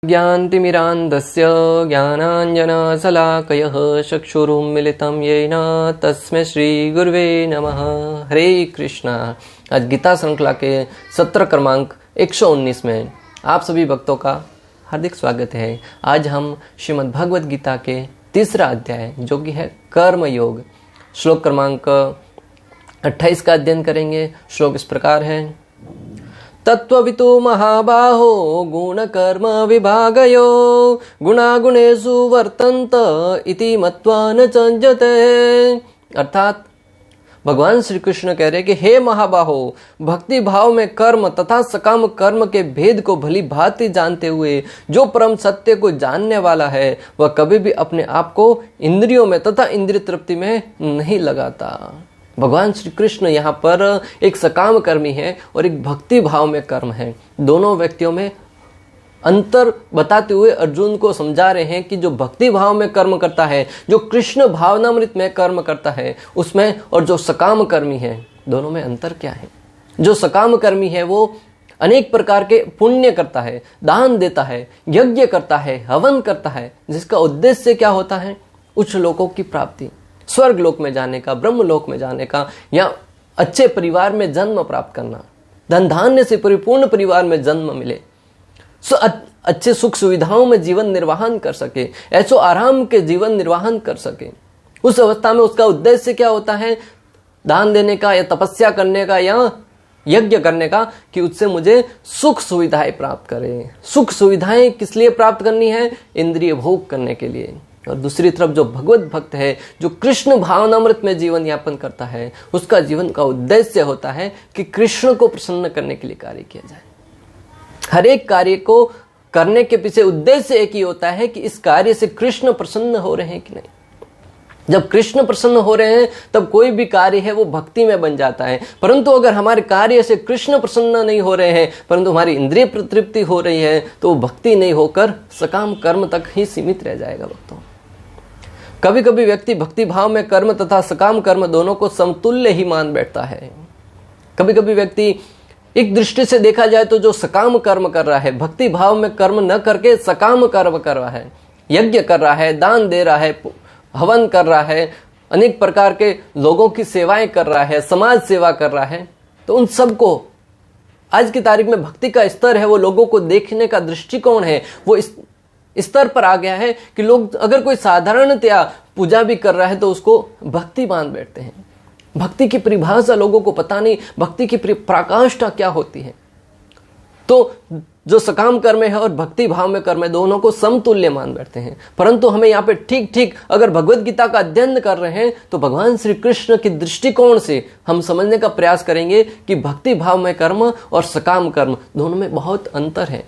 ज्ञानतिमिरान्धस्य ज्ञानाञ्जनशलाकयः चक्षुरुन्मीलितं येन तस्मै श्रीगुरुवे नमः। हरे कृष्णा। आज गीता श्रृंखला के सत्र क्रमांक 119 में आप सभी भक्तों का हार्दिक स्वागत है। आज हम श्रीमद् भगवद गीता के तीसरा अध्याय जो कि है कर्म योग, श्लोक क्रमांक 28 का अध्ययन करेंगे। श्लोक इस प्रकार है। तत्त्ववितु महाबाहो गुणकर्म विभागयो गुणागुणेषु वर्तन्त इति मत्वा न चञ्जते। अर्थात भगवान श्री कृष्ण कह रहे कि हे महाबाहो, भक्ति भाव में कर्म तथा सकाम कर्म के भेद को भली भांति जानते हुए जो परम सत्य को जानने वाला है वह कभी भी अपने आप को इंद्रियों में तथा इंद्रिय तृप्ति में नहीं लगाता। भगवान श्री कृष्ण यहाँ पर एक सकाम कर्मी है और एक भक्ति भाव में कर्म है। दोनों व्यक्तियों में अंतर बताते हुए अर्जुन को समझा रहे हैं कि जो भक्ति भाव में कर्म करता है, जो कृष्ण भावनामृत में कर्म करता है उसमें, और जो सकाम कर्मी है, दोनों में अंतर क्या है। जो सकाम कर्मी है वो अनेक प्रकार के पुण्य करता है, दान देता है, यज्ञ करता है, हवन करता है, जिसका उद्देश्य क्या होता है? उच्च लोकों की प्राप्ति, स्वर्ग लोक में जाने का, ब्रह्म लोक में जाने का, या अच्छे परिवार में जन्म प्राप्त करना, धन धान्य से परिपूर्ण परिवार में जन्म मिले, अच्छे सुख सुविधाओं में जीवन निर्वाहन कर सके, ऐसो आराम के जीवन निर्वाहन कर सके। उस अवस्था में उसका उद्देश्य क्या होता है? दान देने का या तपस्या करने का या यज्ञ करने का, कि उससे मुझे सुख सुविधाएं प्राप्त करें। सुख सुविधाएं किस लिए प्राप्त करनी है? इंद्रिय भोग करने के लिए। और दूसरी तरफ जो भगवत भक्त है, जो कृष्ण भावनामृत में जीवन यापन करता है, उसका जीवन का उद्देश्य होता है कि कृष्ण को प्रसन्न करने के लिए कार्य किया जाए। हर एक कार्य को करने के पीछे उद्देश्य एक ही होता है कि इस कार्य से कृष्ण प्रसन्न हो रहे हैं कि नहीं। जब कृष्ण प्रसन्न हो रहे हैं तब कोई भी कार्य है वो भक्ति में बन जाता है। परंतु अगर हमारे कार्य से कृष्ण प्रसन्न नहीं हो रहे हैं, परंतु हमारी इंद्रिय तृप्ति हो रही है, तो वो भक्ति नहीं होकर सकाम कर्म तक ही सीमित रह जाएगा। भक्तों, कभी कभी व्यक्ति भक्ति भाव में कर्म तथा सकाम कर्म दोनों को समतुल्य ही मान बैठता है। कभी कभी व्यक्ति एक दृष्टि से देखा जाए तो जो सकाम कर्म कर रहा है, भक्ति भाव में कर्म न करके सकाम कर्म कर रहा है, यज्ञ कर रहा है, दान दे रहा है, हवन कर रहा है, अनेक प्रकार के लोगों की सेवाएं कर रहा है, समाज सेवा कर रहा है, तो उन सबको आज की तारीख में भक्ति का स्तर है, वो लोगों को देखने का दृष्टिकोण है, वो इस स्तर पर आ गया है कि लोग अगर कोई साधारणतया पूजा भी कर रहा है तो उसको भक्ति मान बैठते हैं। भक्ति की परिभाषा लोगों को पता नहीं, भक्ति की पराकाष्ठा क्या होती है। तो जो सकाम कर्म है और भक्ति भाव में कर्म है, दोनों को समतुल्य मान बैठते हैं। परंतु हमें यहाँ पे ठीक ठीक अगर भगवत गीता का अध्ययन कर रहे हैं तो भगवान श्री कृष्ण के दृष्टिकोण से हम समझने का प्रयास करेंगे कि भक्ति भाव में कर्म और सकाम कर्म दोनों में बहुत अंतर है,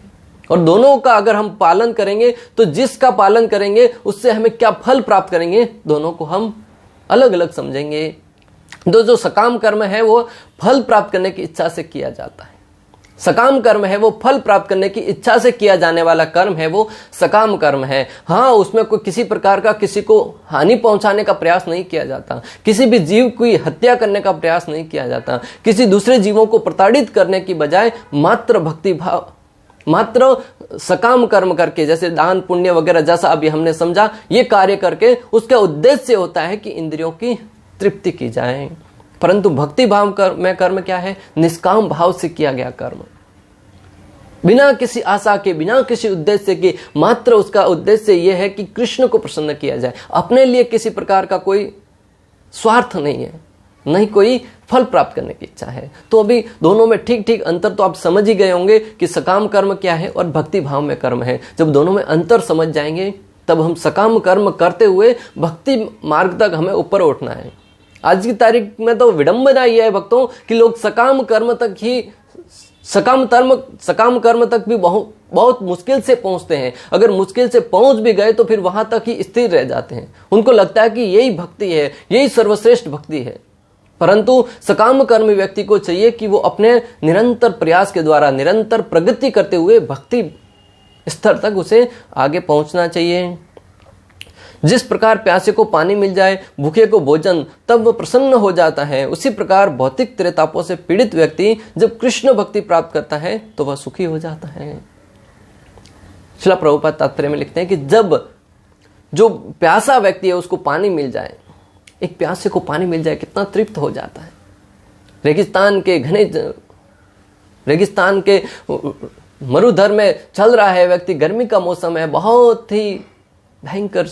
और दोनों का अगर हम पालन करेंगे तो जिसका पालन करेंगे उससे हमें क्या फल प्राप्त करेंगे, दोनों को हम अलग अलग समझेंगे। जो सकाम कर्म है वो फल प्राप्त करने की इच्छा से किया जाता है। सकाम कर्म है वो फल प्राप्त करने की इच्छा से किया जाने वाला कर्म है, वो सकाम कर्म है। हाँ, उसमें कोई किसी प्रकार का किसी को हानि पहुंचाने का प्रयास नहीं किया जाता, किसी भी जीव की हत्या करने का प्रयास नहीं किया जाता, किसी दूसरे जीवों को प्रताड़ित करने की बजाय मात्र भक्ति भाव, मात्र सकाम कर्म करके, जैसे दान पुण्य वगैरह जैसा अभी हमने समझा, ये कार्य करके उसका उद्देश्य होता है कि इंद्रियों की तृप्ति की जाए। परंतु भक्ति भाव में कर्म क्या है? निष्काम भाव से किया गया कर्म, बिना किसी आशा के, बिना किसी उद्देश्य के, मात्र उसका उद्देश्य यह है कि कृष्ण को प्रसन्न किया जाए। अपने लिए किसी प्रकार का कोई स्वार्थ नहीं है, नहीं कोई फल प्राप्त करने की इच्छा है। तो अभी दोनों में ठीक ठीक अंतर तो आप समझ ही गए होंगे कि सकाम कर्म क्या है और भक्ति भाव में कर्म है। जब दोनों में अंतर समझ जाएंगे तब हम सकाम कर्म करते हुए भक्ति मार्ग तक हमें ऊपर उठना है। आज की तारीख में तो विडंबना यह है भक्तों कि लोग सकाम कर्म तक ही, सकाम कर्म तक भी बहुत मुश्किल से पहुंचते हैं। अगर मुश्किल से पहुंच भी गए तो फिर वहां तक ही स्थिर रह जाते हैं। उनको लगता है कि यही भक्ति है, यही सर्वश्रेष्ठ भक्ति है। परंतु सकाम कर्मी व्यक्ति को चाहिए कि वो अपने निरंतर प्रयास के द्वारा, निरंतर प्रगति करते हुए भक्ति स्तर तक उसे आगे पहुंचना चाहिए। जिस प्रकार प्यासे को पानी मिल जाए, भूखे को भोजन, तब वह प्रसन्न हो जाता है, उसी प्रकार भौतिक त्रेतापों से पीड़ित व्यक्ति जब कृष्ण भक्ति प्राप्त करता है तो वह सुखी हो जाता है। श्रील प्रभुपाद तात्पर्य में लिखते हैं कि जब जो प्यासा व्यक्ति है उसको पानी मिल जाए, एक प्यासे को पानी मिल जाए, कितना तृप्त हो जाता है। रेगिस्तान के मरुधर में चल रहा है व्यक्ति, गर्मी का मौसम है, बहुत ही भयंकर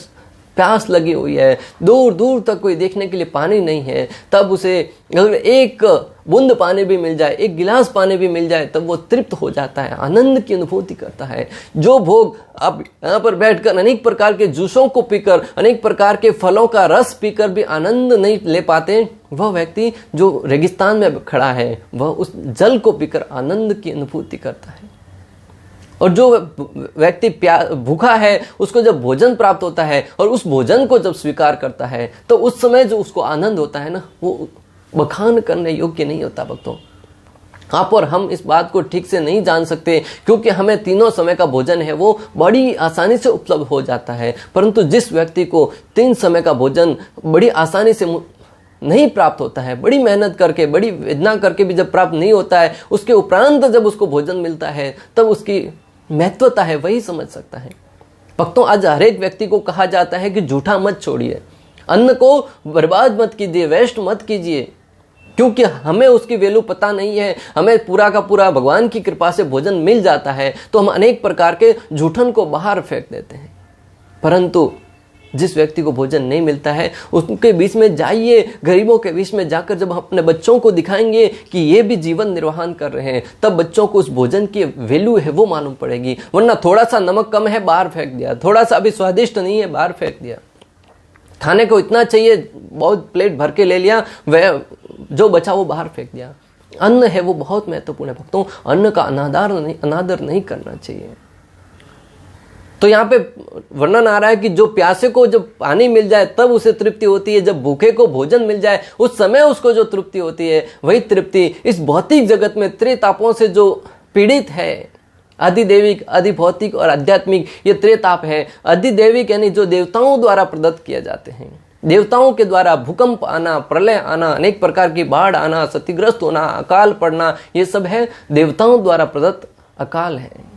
प्यास लगी हुई है, दूर दूर तक कोई देखने के लिए पानी नहीं है, तब उसे अगर एक बूंद पानी भी मिल जाए, एक गिलास पानी भी मिल जाए, तब वो तृप्त हो जाता है, आनंद की अनुभूति करता है। जो भोग आप यहाँ पर बैठकर अनेक प्रकार के जूसों को पीकर, अनेक प्रकार के फलों का रस पीकर भी आनंद नहीं ले पाते, वह व्यक्ति जो रेगिस्तान में खड़ा है वह उस जल को पीकर आनंद की अनुभूति करता है। और जो व्यक्ति भूखा है उसको जब भोजन प्राप्त होता है और उस भोजन को जब स्वीकार करता है तो उस समय जो उसको आनंद होता है ना, वो बखान करने योग्य नहीं होता भक्तों। आप और हम इस बात को ठीक से नहीं जान सकते क्योंकि हमें तीनों समय का भोजन है वो बड़ी आसानी से उपलब्ध हो जाता है, परंतु जिस व्यक्ति को 3 समय का भोजन बड़ी आसानी से नहीं प्राप्त होता है, बड़ी मेहनत करके, बड़ी वेदना करके भी जब प्राप्त नहीं होता है, उसके उपरांत जब उसको भोजन मिलता है तब उसकी महत्वता है वही समझ सकता है। भक्तों, आज हर एक व्यक्ति को कहा जाता है कि झूठा मत छोड़िए, अन्न को बर्बाद मत कीजिए, वेस्ट मत कीजिए, क्योंकि हमें उसकी वैल्यू पता नहीं है। हमें पूरा का पूरा भगवान की कृपा से भोजन मिल जाता है तो हम अनेक प्रकार के झूठन को बाहर फेंक देते हैं। परंतु जिस व्यक्ति को भोजन नहीं मिलता है उनके बीच में जाइए, गरीबों के बीच में जाकर जब हम अपने बच्चों को दिखाएंगे कि ये भी जीवन निर्वाहन कर रहे हैं, तब बच्चों को उस भोजन की वैल्यू है वो मालूम पड़ेगी। वरना थोड़ा सा नमक कम है बाहर फेंक दिया, थोड़ा सा अभी स्वादिष्ट नहीं है बाहर फेंक दिया, खाने को इतना चाहिए बहुत प्लेट भर के ले लिया, वह जो बचा वो बाहर फेंक दिया। अन्न है वो बहुत महत्वपूर्ण है भक्तों, अन्न का अनादर नहीं करना चाहिए। तो यहाँ पे वर्णन आ रहा है कि जो प्यासे को जब पानी मिल जाए तब उसे तृप्ति होती है, जब भूखे को भोजन मिल जाए उस समय उसको जो तृप्ति होती है वही तृप्ति इस भौतिक जगत में त्रितापों से जो पीड़ित है, अधिदैविक, अधिभौतिक और आध्यात्मिक, ये त्रिताप है। अधिदैविक यानी जो देवताओं द्वारा प्रदत्त किए जाते हैं, देवताओं के द्वारा भूकंप आना, प्रलय आना, अनेक प्रकार की बाढ़ आना, क्षतिग्रस्त होना, अकाल पड़ना, ये सब है देवताओं द्वारा प्रदत्त अकाल है,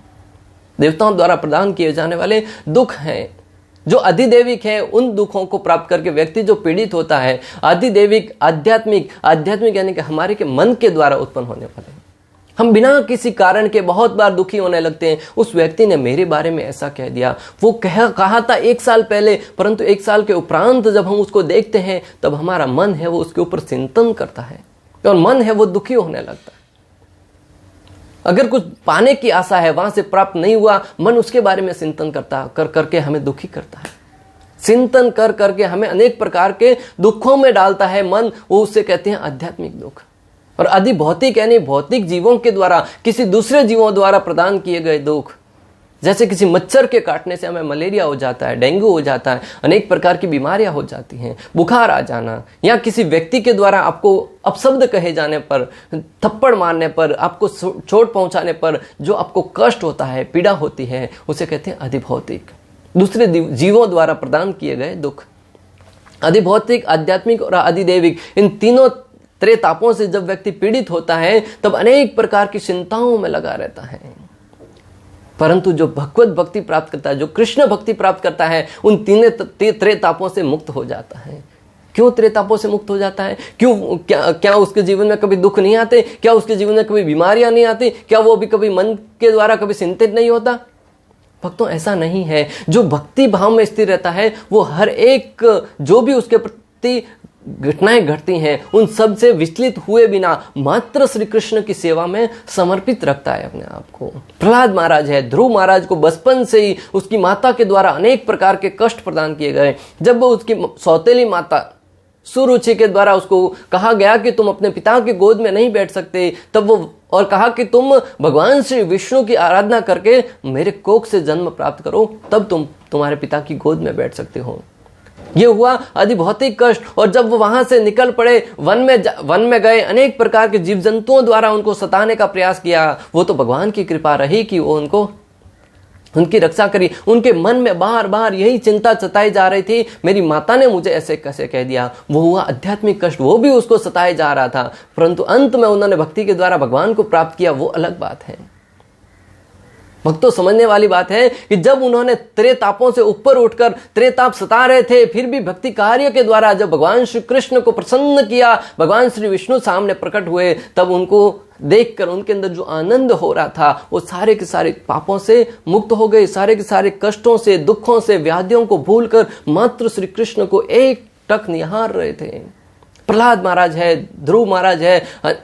देवताओं द्वारा प्रदान किए जाने वाले दुख हैं। जो अधिदैविक है उन दुखों को प्राप्त करके व्यक्ति जो पीड़ित होता है, अधिदैविक, आध्यात्मिक यानी कि हमारे के मन के द्वारा उत्पन्न होने वाले, हम बिना किसी कारण के बहुत बार दुखी होने लगते हैं। उस व्यक्ति ने मेरे बारे में ऐसा कह दिया, वो कहा था 1 साल पहले, परंतु 1 साल के उपरांत जब हम उसको देखते हैं तब हमारा मन है वो उसके ऊपर चिंतन करता है और मन है वो दुखी होने लगता है। अगर कुछ पाने की आशा है, वहां से प्राप्त नहीं हुआ, मन उसके बारे में चिंतन करके हमें दुखी करता है, चिंतन करके हमें अनेक प्रकार के दुखों में डालता है मन, वो उससे कहते हैं आध्यात्मिक दुख। और अधिभौतिक यानी भौतिक जीवों के द्वारा, किसी दूसरे जीवों द्वारा प्रदान किए गए दुख, जैसे किसी मच्छर के काटने से हमें मलेरिया हो जाता है, डेंगू हो जाता है, अनेक प्रकार की बीमारियां हो जाती हैं, बुखार आ जाना, या किसी व्यक्ति के द्वारा आपको अपशब्द कहे जाने पर, थप्पड़ मारने पर, आपको चोट पहुंचाने पर जो आपको कष्ट होता है, पीड़ा होती है, उसे कहते हैं अधिभौतिक, दूसरे जीवों द्वारा प्रदान किए गए दुख। अधिभौतिक, आध्यात्मिक और अधिदैविक, इन तीनों त्रितापों से जब व्यक्ति पीड़ित होता है तब अनेक प्रकार की चिंताओं में लगा रहता है। परंतु जो भगवत भक्ति प्राप्त करता है, जो कृष्ण भक्ति प्राप्त करता है, उन तीन त्रितापों से मुक्त हो जाता है। क्यों त्रितापों से मुक्त हो जाता है? क्यों? क्या उसके जीवन में कभी दुख नहीं आते? क्या उसके जीवन में कभी बीमारियां नहीं आती? क्या वो भी कभी मन के द्वारा कभी चिंतित नहीं होता? भक्तों, ऐसा नहीं है। जो भक्ति भाव में स्थिर रहता है वो हर एक जो भी उसके प्रति घटनाएं घटती हैं उन सब से विचलित हुए बिना मात्र श्री कृष्ण की सेवा में समर्पित रखता है अपने आप को। प्रहलाद महाराज है, ध्रुव महाराज को बचपन से ही उसकी माता के द्वारा अनेक प्रकार के कष्ट प्रदान किए गए। जब वो उसकी सौतेली माता सुरुचि के द्वारा उसको कहा गया कि तुम अपने पिता की गोद में नहीं बैठ सकते, तब वो और कहा कि तुम भगवान श्री विष्णु की आराधना करके मेरे कोख से जन्म प्राप्त करो, तब तुम तुम्हारे पिता की गोद में बैठ सकते हो। ये हुआ अधिभौतिक कष्ट। और जब वो वहां से निकल पड़े, वन में गए, अनेक प्रकार के जीव जंतुओं द्वारा उनको सताने का प्रयास किया, वो तो भगवान की कृपा रही कि वो उनकी रक्षा करी। उनके मन में बार बार यही चिंता सताई जा रही थी, मेरी माता ने मुझे ऐसे कैसे कह दिया। वो हुआ आध्यात्मिक कष्ट, वो भी उसको सताए जा रहा था, परंतु अंत में उन्होंने भक्ति के द्वारा भगवान को प्राप्त किया, वो अलग बात है। भक्तों, समझने वाली बात है कि जब उन्होंने त्रेतापों से ऊपर उठकर, त्रेताप सता रहे थे, फिर भी भक्ति कार्य के द्वारा जब भगवान श्री कृष्ण को प्रसन्न किया, भगवान श्री विष्णु सामने प्रकट हुए, तब उनको देखकर उनके अंदर जो आनंद हो रहा था वो सारे के सारे पापों से मुक्त हो गए, सारे के सारे कष्टों से, दुखों से, व्याधियों को भूलकर मात्र श्री कृष्ण को एक टक निहार रहे थे। प्रहलाद महाराज है, ध्रुव महाराज है,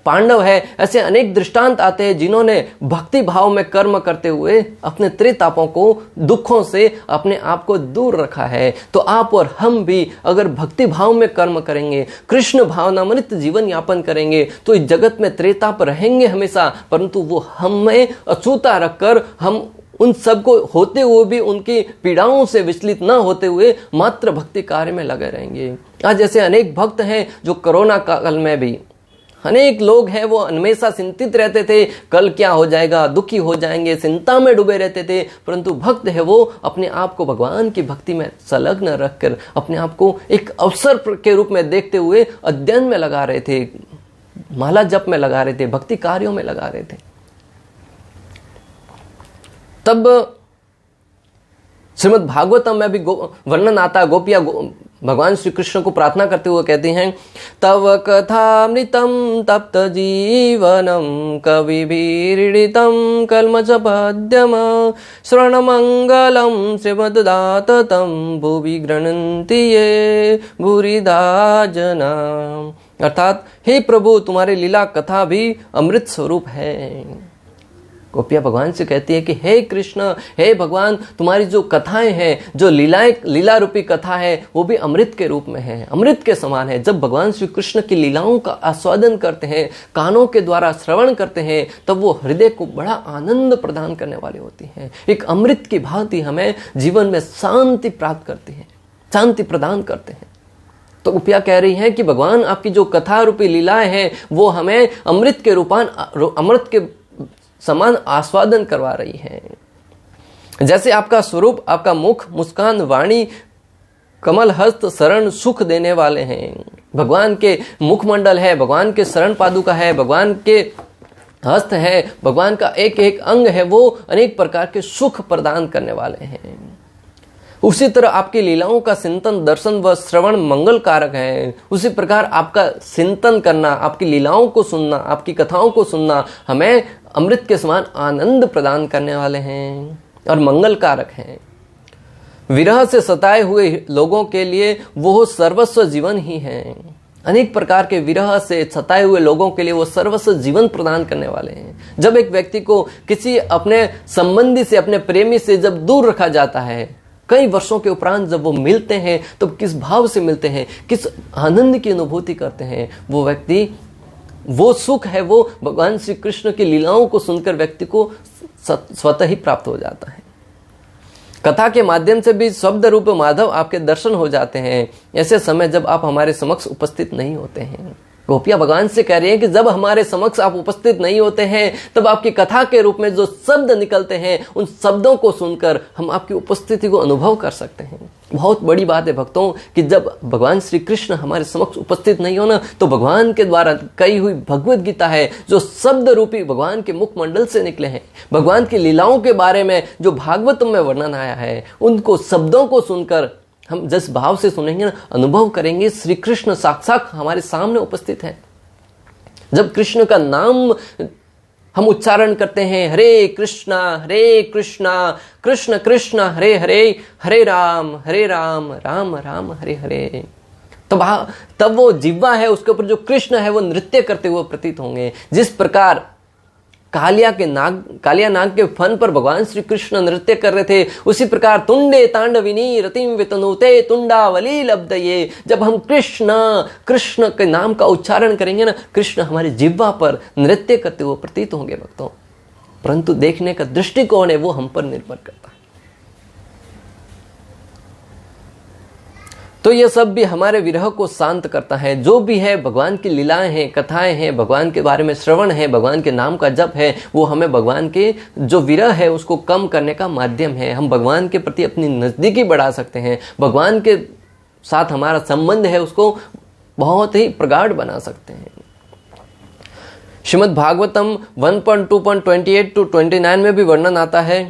पांडव है, ऐसे अनेक दृष्टांत आते हैं जिन्होंने भक्ति भाव में कर्म करते हुए अपने त्रितापों को, दुखों से अपने आप को दूर रखा है। तो आप और हम भी अगर भक्ति भाव में कर्म करेंगे, कृष्ण भावनामृत जीवन यापन करेंगे, तो इस जगत में त्रेताप रहेंगे हमेशा, परंतु वो हमें अछूता रखकर, हम उन सबको होते हुए भी उनकी पीड़ाओं से विचलित न होते हुए मात्र भक्ति कार्य में लगे रहेंगे। आज ऐसे अनेक भक्त हैं जो कोरोना काल में भी, अनेक लोग हैं वो हमेशा चिंतित रहते थे, कल क्या हो जाएगा, दुखी हो जाएंगे, चिंता में डूबे रहते थे, परंतु भक्त है वो अपने आप को भगवान की भक्ति में संलग्न रखकर अपने आप को एक अवसर के रूप में देखते हुए अध्ययन में लगा रहे थे, माला जप में लगा रहे थे, भक्ति कार्यों में लगा रहे थे। तब श्रीमद् भागवतम में भी वर्णन आता, गोपियां भगवान श्री कृष्ण को प्रार्थना करते हुए कहती हैं, तव कथामृतम तप्त जीवनम कविभिरीडितम कल्मषपद्यम श्रवणमंगलम श्रीमद्दाततम भुवि गृह्णन्ति ये भूरिधा जना। अर्थात हे प्रभु, तुम्हारी लीला कथा भी अमृत स्वरूप है। गोपियां भगवान से कहती है कि हे कृष्ण, हे भगवान, तुम्हारी जो कथाएं हैं, जो लीला रूपी कथा है, वो भी अमृत के रूप में है, अमृत के समान है। जब भगवान श्री कृष्ण की लीलाओं का आस्वादन करते हैं, कानों के द्वारा श्रवण करते हैं, तब वो हृदय को बड़ा आनंद प्रदान करने वाली होती है। एक अमृत की भांति हमें जीवन में शांति प्राप्त करती है, शांति प्रदान करते हैं। तो गोपियां कह रही हैं कि भगवान, आपकी जो कथा रूपी लीलाएं हैं वो हमें अमृत के समान आस्वादन करवा रही है। जैसे आपका स्वरूप, आपका मुख, मुस्कान, वाणी, कमल हस्त, शरण सुख देने वाले हैं। भगवान के मुखमंडल है, भगवान के शरण पादुका है, भगवान के हस्त है, भगवान का एक एक अंग है, वो अनेक प्रकार के सुख प्रदान करने वाले हैं। उसी तरह आपकी लीलाओं का चिंतन, दर्शन व श्रवण मंगल कारक है। उसी प्रकार आपका चिंतन करना, आपकी लीलाओं को सुनना, आपकी कथाओं को सुनना हमें अमृत के समान आनंद प्रदान करने वाले हैं और मंगल कारक हैं। विरह से सताए हुए लोगों के लिए वो सर्वस्व जीवन ही है। अनेक प्रकार के विरह से सताए हुए लोगों के लिए वो सर्वस्व जीवन प्रदान करने वाले हैं। जब एक व्यक्ति को किसी अपने संबंधी से, अपने प्रेमी से जब दूर रखा जाता है, कई वर्षों के उपरांत जब वो मिलते हैं, तो किस भाव से मिलते हैं, किस आनंद की अनुभूति करते हैं। वो व्यक्ति, वो सुख है वो भगवान श्री कृष्ण की लीलाओं को सुनकर व्यक्ति को स्वतः ही प्राप्त हो जाता है। कथा के माध्यम से भी शब्द रूप माधव आपके दर्शन हो जाते हैं, ऐसे समय जब आप हमारे समक्ष उपस्थित नहीं होते हैं। गोपियां भगवान से कह रही हैं कि जब हमारे समक्ष आप उपस्थित नहीं होते हैं, तब आपकी कथा के रूप में जो शब्द निकलते हैं, उन शब्दों को सुनकर हम आपकी उपस्थिति को अनुभव कर सकते हैं। बहुत बड़ी बात है भक्तों कि जब भगवान श्री कृष्ण हमारे समक्ष उपस्थित नहीं होना, तो भगवान के द्वारा कही हुई भगवत गीता है, जो शब्द रूपी भगवान के मुखमंडल से निकले हैं, भगवान की लीलाओं के बारे में जो भागवतम में वर्णन आया है, उनको शब्दों को सुनकर हम जिस भाव से सुनेंगे ना, अनुभव करेंगे श्री कृष्ण साक्षात हमारे सामने उपस्थित है। जब कृष्ण का नाम हम उच्चारण करते हैं, हरे कृष्णा कृष्ण कृष्ण हरे हरे, हरे राम राम राम हरे हरे, तब वो जिह्वा है, उसके ऊपर जो कृष्ण है वो नृत्य करते हुए प्रतीत होंगे। जिस प्रकार कालिया नाग के फन पर भगवान श्री कृष्ण नृत्य कर रहे थे, उसी प्रकार तुंडे तांडविनी रतिम वितनुते तुंडावली लब्धये, जब हम कृष्ण के नाम का उच्चारण करेंगे ना, कृष्ण हमारी जिह्वा पर नृत्य करते हुए प्रतीत होंगे भक्तों। परंतु देखने का दृष्टिकोण है वो हम पर निर्भर करता है। तो ये सब भी हमारे विरह को शांत करता है। जो भी है भगवान की लीलाएं हैं, कथाएं हैं, भगवान के बारे में श्रवण है, भगवान के नाम का जप है, वो हमें भगवान के जो विरह है उसको कम करने का माध्यम है। हम भगवान के प्रति अपनी नजदीकी बढ़ा सकते हैं, भगवान के साथ हमारा संबंध है उसको बहुत ही प्रगाढ़ बना सकते हैं। श्रीमद् भागवतम 1.2.28 to 29 में भी वर्णन आता है,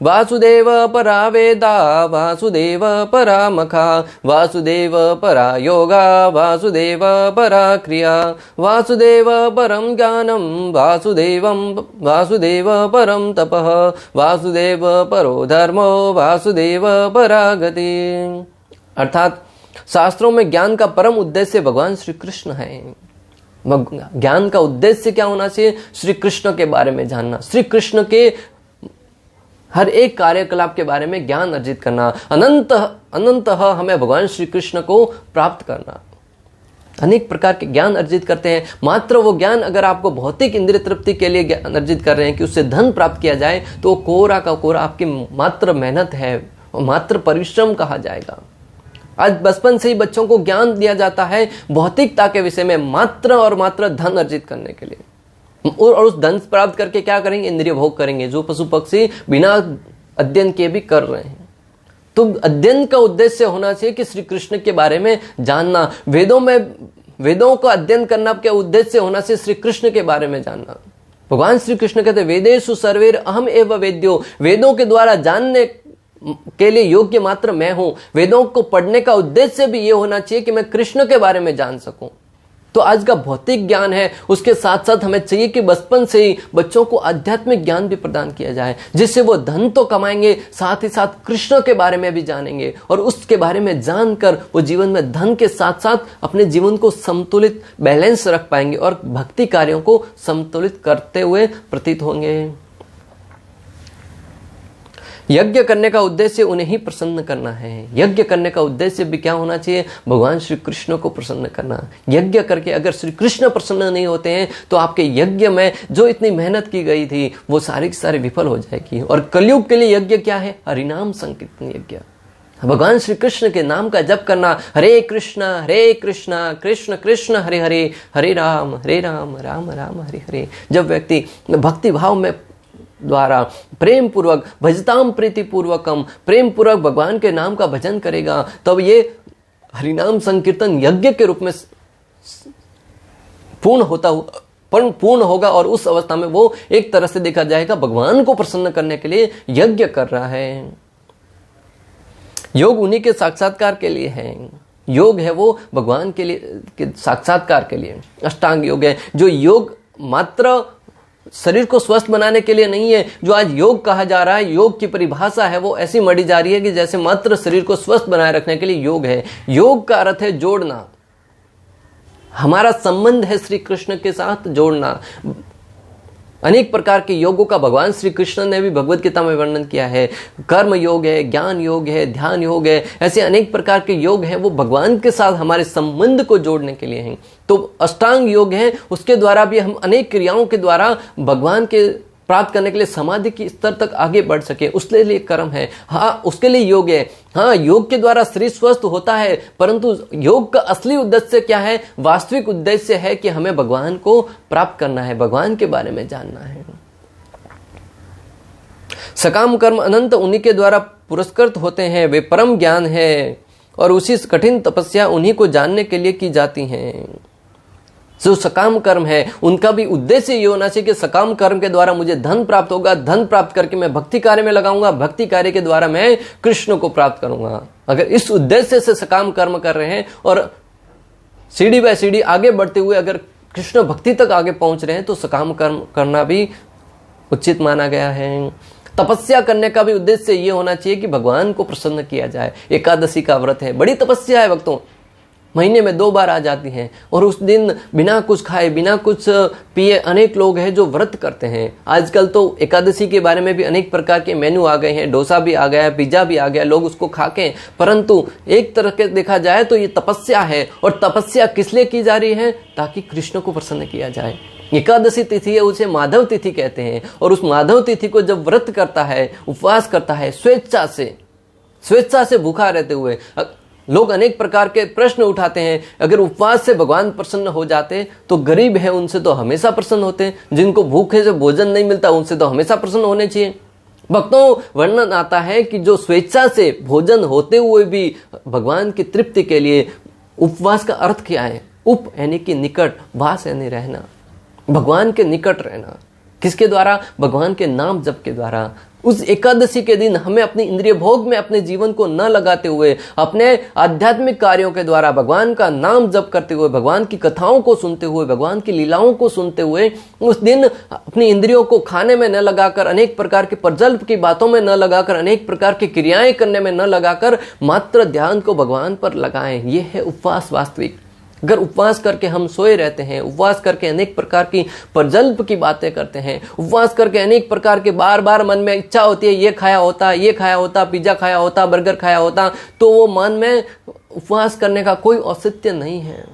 वासुदेव परा वेदा वासुदेव परा मखा वासुदेव परा योगा वासुदेव परा क्रिया वासुदेव परम ज्ञानम वासुदेव परम तपः वासुदेव परो धर्मो वासुदेव परा गति। अर्थात शास्त्रों में ज्ञान का परम उद्देश्य भगवान श्री कृष्ण है। ज्ञान का उद्देश्य क्या होना चाहिए? श्री कृष्ण के बारे में जानना, श्री कृष्ण के हर एक कार्यकलाप के बारे में ज्ञान अर्जित करना, अनंत हमें भगवान श्री कृष्ण को प्राप्त करना। अनेक प्रकार के ज्ञान अर्जित करते हैं, मात्र वो ज्ञान अगर आपको भौतिक इंद्रिय तृप्ति के लिए ज्ञान अर्जित कर रहे हैं कि उससे धन प्राप्त किया जाए, तो वो कोरा का कोरा आपकी मात्र मेहनत है, मात्र परिश्रम कहा जाएगा। आज बचपन से ही बच्चों को ज्ञान दिया जाता है भौतिकता के विषय में, मात्र और मात्र धन अर्जित करने के लिए, और उस धन प्राप्त करके क्या करेंगे? इंद्रिय भोग करेंगे, जो पशु पक्षी बिना अध्ययन के भी कर रहे हैं। तो अध्ययन का उद्देश्य होना चाहिए कि श्री कृष्ण के बारे में जानना। वेदों का अध्ययन करना क्या उद्देश्य होना चाहिए? श्री कृष्ण के बारे में जानना। भगवान श्री कृष्ण कहते हैं, वेदेषु सर्वैर अहम एव वेद्यो, वेदों के द्वारा जानने के लिए योग्य मात्र मैं हूं। वेदों को पढ़ने का उद्देश्य भी यह होना चाहिए कि मैं कृष्ण के बारे में जान सकूं। तो आज का भौतिक ज्ञान है, उसके साथ साथ हमें चाहिए कि बचपन से ही बच्चों को आध्यात्मिक ज्ञान भी प्रदान किया जाए, जिससे वो धन तो कमाएंगे, साथ ही साथ कृष्ण के बारे में भी जानेंगे, और उसके बारे में जानकर वो जीवन में धन के साथ साथ अपने जीवन को संतुलित बैलेंस रख पाएंगे और भक्ति कार्यों को संतुलित करते हुए प्रतीत होंगे। यज्ञ करने का उद्देश्य उन्हें ही प्रसन्न करना है। यज्ञ करने का उद्देश्य भी क्या होना चाहिए? भगवान श्री कृष्ण को प्रसन्न करना। यज्ञ करके अगर श्री कृष्ण प्रसन्न नहीं होते हैं तो आपके यज्ञ में जो इतनी मेहनत की गई थी वो सारी की सारी विफल हो जाएगी। और कलयुग के लिए यज्ञ क्या है? हरिनाम संकीर्तन यज्ञ, भगवान श्री कृष्ण के नाम का जप करना। हरे कृष्णा कृष्ण कृष्ण हरे हरे, हरे राम राम राम हरे हरे। जब व्यक्ति भक्ति भाव में द्वारा प्रेम पूर्वक भजताम प्रीति पूर्वकम, प्रेम पूर्वक भगवान के नाम का भजन करेगा, तब ये हरिनाम संकीर्तन यज्ञ के रूप में पूर्ण होगा। और उस अवस्था में वो एक तरह से देखा जाएगा भगवान को प्रसन्न करने के लिए यज्ञ कर रहा है। योग उन्हीं के साक्षात्कार के लिए है। योग है वो भगवान के लिए साक्षात्कार के लिए। अष्टांग योग है, जो योग मात्र शरीर को स्वस्थ बनाने के लिए नहीं है। जो आज योग कहा जा रहा है, योग की परिभाषा है वो ऐसी मढ़ी जा रही है कि जैसे मात्र शरीर को स्वस्थ बनाए रखने के लिए योग है। योग का अर्थ है जोड़ना, हमारा संबंध है श्री कृष्ण के साथ जोड़ना। अनेक प्रकार के योगों का भगवान श्री कृष्ण ने भी भगवत गीता में वर्णन किया है। कर्म योग है, ज्ञान योग है, ध्यान योग है, ऐसे अनेक प्रकार के योग हैं, वो भगवान के साथ हमारे संबंध को जोड़ने के लिए हैं। तो अष्टांग योग है, उसके द्वारा भी हम अनेक क्रियाओं के द्वारा भगवान के प्राप्त करने के लिए समाधि के स्तर तक आगे बढ़ सके, उसके लिए कर्म है। हाँ, उसके लिए योग है। हाँ, योग के द्वारा शरीर स्वस्थ होता है, परंतु योग का असली उद्देश्य क्या है? वास्तविक उद्देश्य है कि हमें भगवान को प्राप्त करना है, भगवान के बारे में जानना है। सकाम कर्म अनंत उन्हीं के द्वारा पुरस्कृत होते हैं, वे परम ज्ञान है, और उसी कठिन तपस्या उन्हीं को जानने के लिए की जाती हैं। जो सकाम कर्म है उनका भी उद्देश्य ये होना चाहिए कि सकाम कर्म के द्वारा मुझे धन प्राप्त होगा, धन प्राप्त करके मैं भक्ति कार्य में लगाऊंगा, भक्ति कार्य के द्वारा मैं कृष्ण को प्राप्त करूंगा। अगर इस उद्देश्य से सकाम कर्म कर रहे हैं और सीढ़ी बाय सीढ़ी आगे बढ़ते हुए अगर कृष्ण भक्ति तक आगे पहुंच रहे हैं तो सकाम कर्म करना भी उचित माना गया है। तपस्या करने का भी उद्देश्य ये होना चाहिए कि भगवान को प्रसन्न किया जाए। एकादशी का व्रत है, बड़ी तपस्या है भक्तों, महीने में 2 बार आ जाती हैं, और उस दिन बिना कुछ खाए बिना कुछ पिए अनेक लोग हैं जो व्रत करते हैं। आजकल तो एकादशी के बारे में भी अनेक प्रकार के मेनू आ गए हैं, डोसा भी आ गया है, पिज्जा भी आ गया, लोग उसको खाके। परंतु एक तरह के देखा जाए तो ये तपस्या है, और तपस्या किस लिए की जा रही है? ताकि कृष्ण को प्रसन्न किया जाए। एकादशी तिथि है, उसे माधव तिथि कहते हैं, और उस माधव तिथि को जब व्रत करता है, उपवास करता है, स्वेच्छा से भूखा रहते हुए, लोग अनेक प्रकार के प्रश्न उठाते हैं। अगर उपवास से भगवान प्रसन्न हो जाते तो गरीब है उनसे तो हमेशा प्रसन्न होते, जिनको भूखे से भोजन नहीं मिलता उनसे तो हमेशा प्रसन्न होने चाहिए। भक्तों, वर्णन आता है कि जो स्वेच्छा से भोजन होते हुए भी भगवान की तृप्ति के लिए, उपवास का अर्थ क्या है? उप यानी कि निकट, वास यानी रहना। भगवान के निकट रहना। किसके द्वारा? भगवान के नाम जप के द्वारा। उस एकादशी के दिन हमें अपनी इंद्रिय भोग में अपने जीवन को न लगाते हुए अपने आध्यात्मिक कार्यों के द्वारा भगवान का नाम जप करते हुए, भगवान की कथाओं को सुनते हुए, भगवान की लीलाओं को सुनते हुए, उस दिन अपनी इंद्रियों को खाने में न लगाकर, अनेक प्रकार के प्रजल्प की बातों में न लगाकर, अनेक प्रकार की क्रियाएं करने में न लगाकर मात्र ध्यान को भगवान पर लगाएं। यह है उपवास वास्तविक। अगर उपवास करके हम सोए रहते हैं, उपवास करके अनेक प्रकार की प्रजल्प की बातें करते हैं, उपवास करके अनेक प्रकार के बार बार मन में इच्छा होती है ये खाया होता, ये खाया होता, पिज्जा खाया होता, बर्गर खाया होता, तो वो मन में उपवास करने का कोई औचित्य नहीं है।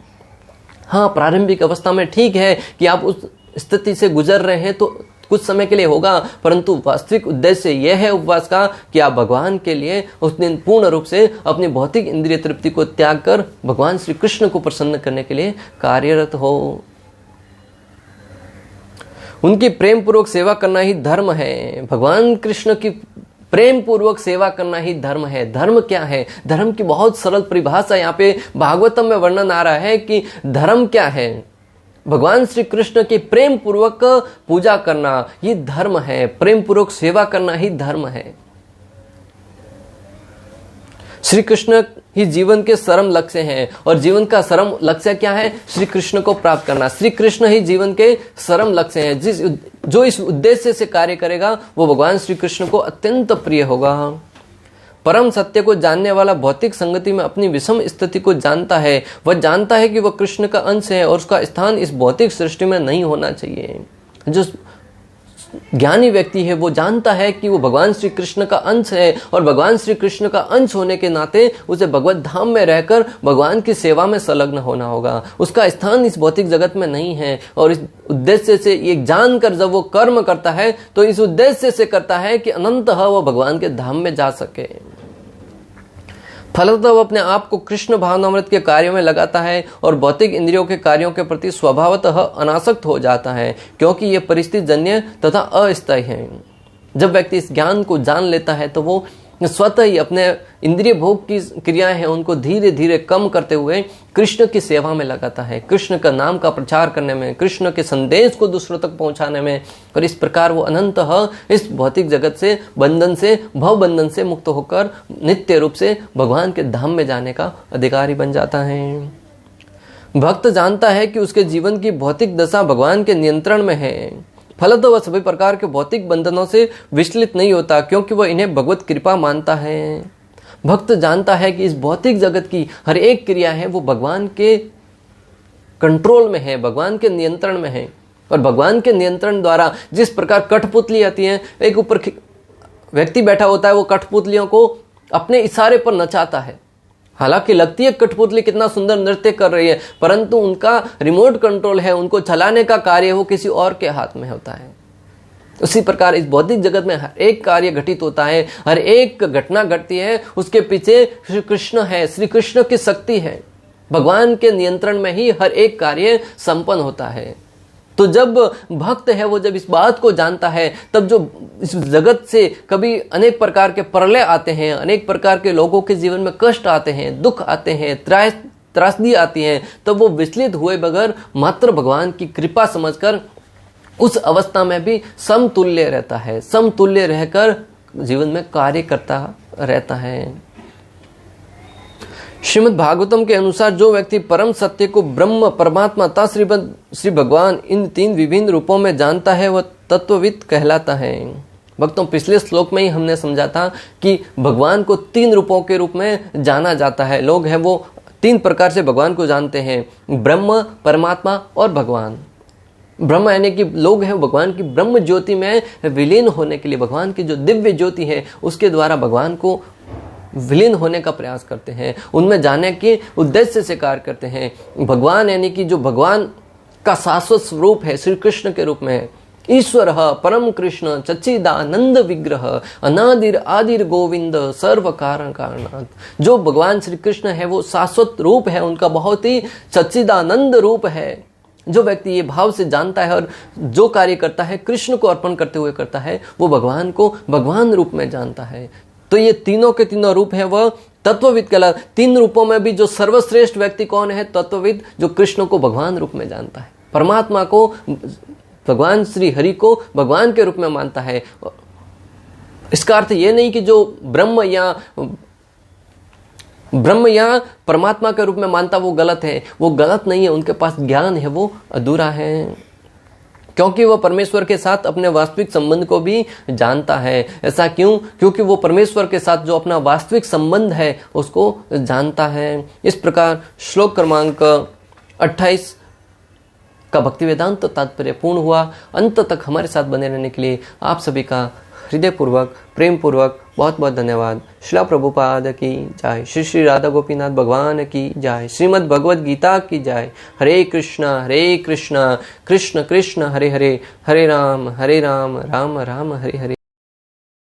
हाँ, प्रारंभिक अवस्था में ठीक है कि आप उस स्थिति से गुजर रहे हैं तो कुछ समय के लिए होगा, परंतु वास्तविक उद्देश्य यह है उपवास का कि आप भगवान के लिए उस दिन पूर्ण रूप से अपनी भौतिक इंद्रिय तृप्ति को त्याग कर भगवान श्री कृष्ण को प्रसन्न करने के लिए कार्यरत हो। उनकी प्रेम पूर्वक सेवा करना ही धर्म है। भगवान कृष्ण की प्रेम पूर्वक सेवा करना ही धर्म है। धर्म क्या है? धर्म की बहुत सरल परिभाषा यहाँ पे भागवतम में वर्णन आ रहा है कि धर्म क्या है। भगवान श्री कृष्ण की प्रेम पूर्वक पूजा करना ये धर्म है। प्रेम पूर्वक सेवा करना ही धर्म है। श्री कृष्ण ही जीवन के परम लक्ष्य हैं और जीवन का परम लक्ष्य क्या है? श्री कृष्ण को प्राप्त करना। श्री कृष्ण ही जीवन के परम लक्ष्य हैं। जो इस उद्देश्य से कार्य करेगा वो भगवान श्री कृष्ण को अत्यंत प्रिय होगा। परम सत्य को जानने वाला भौतिक संगति में अपनी विषम स्थिति को जानता है। वह जानता है कि वह कृष्ण का अंश है और उसका स्थान इस भौतिक सृष्टि में नहीं होना चाहिए। जो ज्ञानी व्यक्ति है वो जानता है कि वो भगवान श्री कृष्ण का अंश है और भगवान श्री कृष्ण का अंश होने के नाते उसे भगवत धाम में रहकर भगवान की सेवा में संलग्न होना होगा। उसका स्थान इस भौतिक जगत में नहीं है। और इस उद्देश्य से ये जानकर जब वो कर्म करता है तो इस उद्देश्य से करता है कि अनंतः वो भगवान के धाम में जा सके। फलतः वो अपने आप को कृष्ण भावनामृत के कार्यों में लगाता है और भौतिक इंद्रियों के कार्यों के प्रति स्वभावतः अनासक्त हो जाता है, क्योंकि ये परिस्थिति जन्य तथा अस्थायी है। जब व्यक्ति इस ज्ञान को जान लेता है तो वो स्वतः ही अपने इंद्रिय भोग की क्रियाएं हैं उनको धीरे धीरे कम करते हुए कृष्ण की सेवा में लगाता है, कृष्ण का नाम का प्रचार करने में, कृष्ण के संदेश को दूसरों तक पहुंचाने में। और इस प्रकार वो अनंतः इस भौतिक जगत से बंधन से, भव बंधन से मुक्त होकर नित्य रूप से भगवान के धाम में जाने का अधिकारी बन जाता है। भक्त जानता है कि उसके जीवन की भौतिक दशा भगवान के नियंत्रण में है। फलतः वह सभी प्रकार के भौतिक बंधनों से विचलित नहीं होता, क्योंकि वह इन्हें भगवत कृपा मानता है। भक्त जानता है कि इस भौतिक जगत की हर एक क्रिया है वो भगवान के कंट्रोल में है, भगवान के नियंत्रण में है। और भगवान के नियंत्रण द्वारा जिस प्रकार कठपुतली आती है, एक ऊपर व्यक्ति बैठा होता है, वो कठपुतलियों को अपने इशारे पर नचाता है। हालांकि लगती है कठपुतली कितना सुंदर नृत्य कर रही है, परंतु उनका रिमोट कंट्रोल है, उनको चलाने का कार्य वो किसी और के हाथ में होता है। उसी प्रकार इस भौतिक जगत में हर एक कार्य घटित होता है, हर एक घटना घटती है, उसके पीछे श्री कृष्ण है, श्री कृष्ण की शक्ति है। भगवान के नियंत्रण में ही हर एक कार्य संपन्न होता है। तो जब भक्त है वो जब इस बात को जानता है, तब जो इस जगत से कभी अनेक प्रकार के प्रलय आते हैं, अनेक प्रकार के लोगों के जीवन में कष्ट आते हैं, दुख आते हैं, त्रासदी आती है, तब वो विचलित हुए बगैर मात्र भगवान की कृपा समझकर उस अवस्था में भी समतुल्य रहता है, समतुल्य रहकर जीवन में कार्य करता रहता है। श्रीमद् भागवतम के अनुसार जो व्यक्ति परम सत्य को ब्रह्म, परमात्मा तथा श्री भगवान इन तीन विभिन्न रूपों में जानता है वह तत्वविद कहलाता है। भक्तों, पिछले श्लोक में ही हमने समझा था कि भगवान को तीन रूपों के रूप में जाना जाता है। लोग हैं वो तीन प्रकार से भगवान को जानते हैं, ब्रह्म, परमात्मा और भगवान। ब्रह्म यानी कि लोग हैं भगवान की ब्रह्म ज्योति में विलीन होने के लिए, भगवान की जो दिव्य ज्योति है उसके द्वारा भगवान को विलीन होने का प्रयास करते हैं, उनमें जाने के उद्देश्य से कार्य करते हैं। भगवान यानी कि जो भगवान का शाश्वत स्वरूप है, श्री कृष्ण के रूप में है। ईश्वर परम कृष्ण सच्चिदानंद विग्रह अनादिर आदिर गोविंद सर्व कारण कारणात्। जो भगवान श्री कृष्ण है वो शाश्वत रूप है, उनका बहुत ही सच्चिदानंद रूप है। जो व्यक्ति ये भाव से जानता है और जो कार्य करता है कृष्ण को अर्पण करते हुए करता है, वो भगवान को भगवान रूप में जानता है। तो ये तीनों के तीनों रूप है वह तत्वविद कहलाता। तीन रूपों में भी जो सर्वश्रेष्ठ व्यक्ति कौन है? तत्वविद, जो कृष्ण को भगवान रूप में जानता है। परमात्मा को, भगवान श्री हरि को भगवान के रूप में मानता है। इसका अर्थ ये नहीं कि जो ब्रह्म या परमात्मा के रूप में मानता वो गलत है। वो गलत नहीं है, उनके पास ज्ञान है, वो अधूरा है, क्योंकि वो परमेश्वर के साथ अपने वास्तविक संबंध को भी जानता है। ऐसा क्यों? क्योंकि वो परमेश्वर के साथ जो अपना वास्तविक संबंध है उसको जानता है। इस प्रकार श्लोक क्रमांक 28 का भक्ति वेदांत तात्पर्य पूर्ण हुआ। अंत तक हमारे साथ बने रहने के लिए आप सभी का हृदयपूर्वक, प्रेम पूर्वक बहुत बहुत धन्यवाद। श्रील प्रभुपाद की जय। श्री श्री राधा गोपीनाथ भगवान की जय। श्रीमद् भगवद गीता की जय। हरे कृष्णा कृष्ण कृष्ण हरे हरे, हरे राम राम राम हरे हरे।